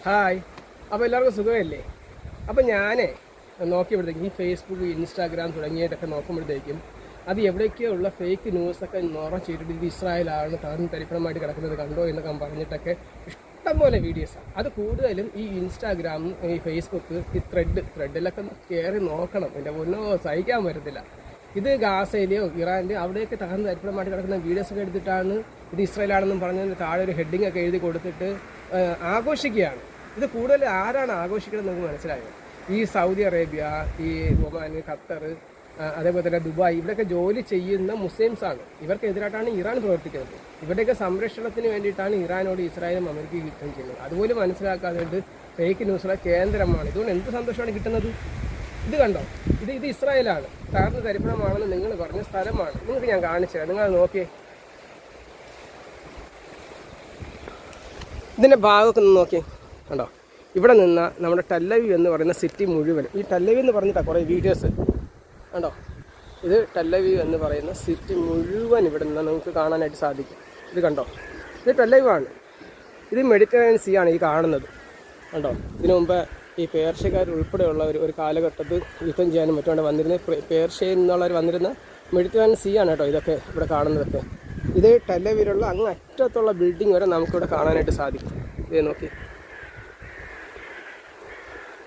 Hi. അപ്പോൾ എല്ലാവർക്കും സുഖമല്ലേ? അപ്പോൾ ഞാൻ നോക്കിയപ്പോഴത്തേക്കും ഈ ഫേസ്ബുക്ക്, ഇൻസ്റ്റാഗ്രാം തുടങ്ങിയിട്ടൊക്കെ നോക്കുമ്പോഴത്തേക്കും അത് എവിടേക്കോ ഉള്ള ഫേക്ക് ന്യൂസൊക്കെ നിറച്ചിട്ടിട്ട് ഇത് ഇസ്രായേലാണ് തരിപ്പണമായിട്ട് കിടക്കുന്നത് കണ്ടോ എന്നൊക്കെ പറഞ്ഞിട്ടൊക്കെ ഇഷ്ടംപോലെ വീഡിയോസാണ്. അത് കൂടുതലും ഈ ഇൻസ്റ്റാഗ്രാം, ഈ ഫേസ്ബുക്ക്, ഈ ത്രെഡിലൊക്കെ കയറി നോക്കണം. എൻ്റെ ഒന്നോ സഹിക്കാൻ പറ്റത്തില്ല. ഇത് ഗാസയിലെയോ ഇറാൻ്റെയോ അവിടെയൊക്കെ തകർന്ന് തരിപ്പണമായിട്ട് കിടക്കുന്ന വീഡിയോസൊക്കെ എടുത്തിട്ടാണ് ഇത് ഇസ്രായേലാണെന്നും പറഞ്ഞതിന് താഴെ ഒരു ഹെഡിങ് ഒക്കെ എഴുതി കൊടുത്തിട്ട് ആഘോഷിക്കുകയാണ്. ഇത് കൂടുതൽ ആരാണ് ആഘോഷിക്കുന്നത് നമുക്ക് മനസ്സിലായോ? ഈ സൗദി അറേബ്യ, ഈ ഒമാൻ, ഖത്തർ, അതേപോലെ തന്നെ ദുബായ്, ഇവിടെയൊക്കെ ജോലി ചെയ്യുന്ന മുസ്ലിംസാണ്. ഇവർക്കെതിരായിട്ടാണ് ഇറാൻ പ്രവർത്തിക്കുന്നത്. ഇവരുടെയൊക്കെ സംരക്ഷണത്തിന് വേണ്ടിയിട്ടാണ് ഇറാനോട് ഇസ്രായേലും അമേരിക്കയും യുദ്ധം ചെയ്യുന്നത്. അതുപോലെ മനസ്സിലാക്കാതെ ഫേക്ക് ന്യൂസുകളുടെ കേന്ദ്രമാണ്. ഇതുകൊണ്ട് എന്ത് സന്തോഷമാണ് കിട്ടുന്നത്? ഇത് കണ്ടോ, ഇത് ഇസ്രായേലാണ്, തകർന്ന് തരിപ്പണമാണെന്ന് നിങ്ങൾ പറഞ്ഞ സ്ഥലമാണ്. നിങ്ങൾക്ക് ഞാൻ കാണിച്ചു തരാം, നിങ്ങൾ നോക്കിയേ. ഇതിൻ്റെ ഭാഗമൊക്കെ ഒന്ന് നോക്കിയേ, കണ്ടോ? ഇവിടെ നിന്ന് നമ്മുടെ ടെല്ലവീവ് എന്ന് പറയുന്ന സിറ്റി മുഴുവൻ, ഈ ടെല്ലവീവ് എന്ന് പറഞ്ഞിട്ടാണ് കുറേ വീഡിയോസ് കണ്ടോ. ഇത് ടെല്ലവീവ് എന്ന് പറയുന്ന സിറ്റി മുഴുവൻ ഇവിടെ നിന്ന് നമുക്ക് കാണാനായിട്ട് സാധിക്കും. ഇത് കണ്ടോ, ഇത് ടെല്ലവീവാണ്. ഇത് മെഡിറ്ററേനിയൻ സീ ആണ് ഈ കാണുന്നത് കണ്ടോ. ഇതിനു മുമ്പ് ഈ പേർഷ്യക്കാർ ഉൾപ്പെടെയുള്ള ഒരു കാലഘട്ടത്തിൽ യുദ്ധം ചെയ്യാനും മറ്റുകൊണ്ട് വന്നിരുന്ന പേർഷ്യയിൽ നിന്നുള്ളവർ വന്നിരുന്ന മെഡിറ്ററേനിയൻ സീ ആണ് കേട്ടോ ഇതൊക്കെ ഇവിടെ കാണുന്നതൊക്കെ. ഇത് ടെല്ലവീവിലുള്ള അങ്ങ് അറ്റത്തുള്ള ബിൽഡിംഗ് വരെ നമുക്കിവിടെ കാണാനായിട്ട് സാധിക്കും. ഇത് നോക്കി.